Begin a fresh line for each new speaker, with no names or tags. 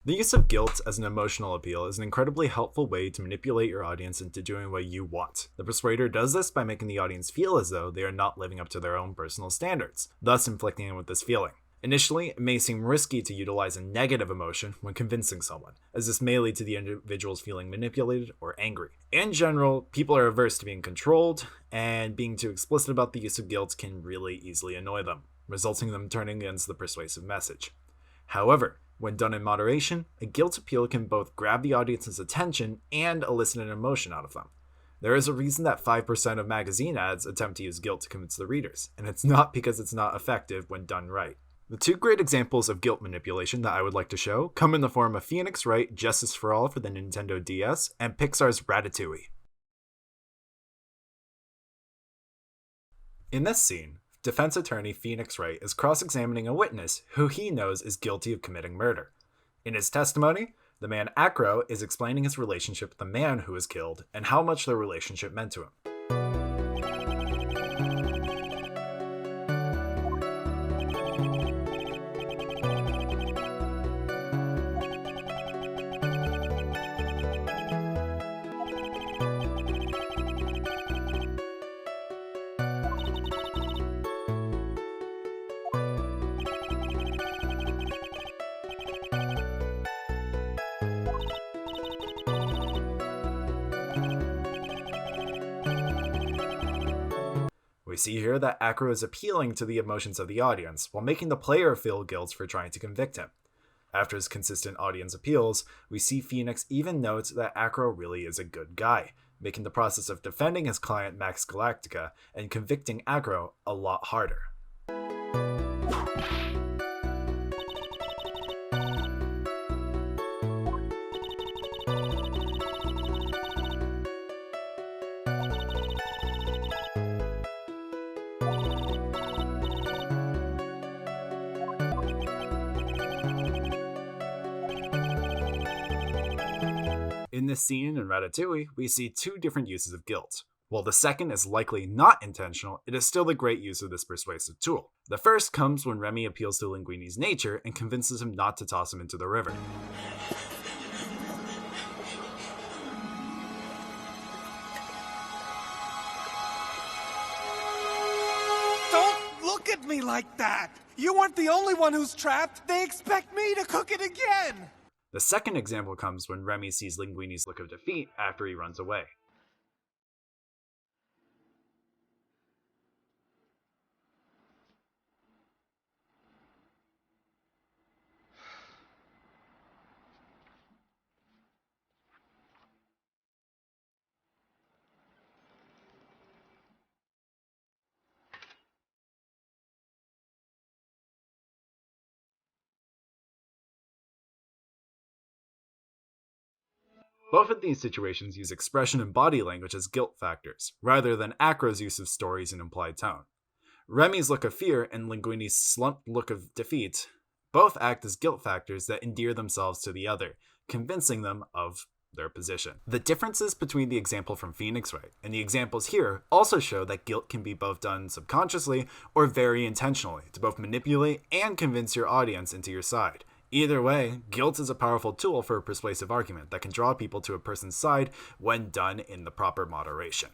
The use of guilt as an emotional appeal is an incredibly helpful way to manipulate your audience into doing what you want. The persuader does this by making the audience feel as though they are not living up to their own personal standards, thus inflicting them with this feeling. Initially, it may seem risky to utilize a negative emotion when convincing someone, as this may lead to the individuals feeling manipulated or angry. In general, people are averse to being controlled, and being too explicit about the use of guilt can really easily annoy them, resulting in them turning against the persuasive message. However, when done in moderation, a guilt appeal can both grab the audience's attention and elicit an emotion out of them. There is a reason that 5% of magazine ads attempt to use guilt to convince the readers, and it's not because it's not effective when done right. The two great examples of guilt manipulation that I would like to show come in the form of Phoenix Wright Justice for All for the Nintendo DS and Pixar's Ratatouille. In this scene, defense attorney Phoenix Wright is cross-examining a witness who he knows is guilty of committing murder. In his testimony, the man Acro is explaining his relationship with the man who was killed and how much their relationship meant to him. We see here that Acro is appealing to the emotions of the audience while making the player feel guilt for trying to convict him. After his consistent audience appeals, we see Phoenix even notes that Acro really is a good guy, making the process of defending his client Max Galactica and convicting Acro a lot harder. In this scene in Ratatouille, we see two different uses of guilt. While the second is likely not intentional, it is still the great use of this persuasive tool. The first comes when Remy appeals to Linguini's nature and convinces him not to toss him into the river.
Don't look at me like that! You weren't the only one who's trapped! They expect me to cook it again!
The second example comes when Remy sees Linguini's look of defeat after he runs away. Both of these situations use expression and body language as guilt factors, rather than Acro's use of stories and implied tone. Remy's look of fear and Linguini's slumped look of defeat both act as guilt factors that endear themselves to the other, convincing them of their position. The differences between the example from Phoenix Wright and the examples here also show that guilt can be both done subconsciously or very intentionally to both manipulate and convince your audience into your side. Either way, guilt is a powerful tool for a persuasive argument that can draw people to a person's side when done in the proper moderation.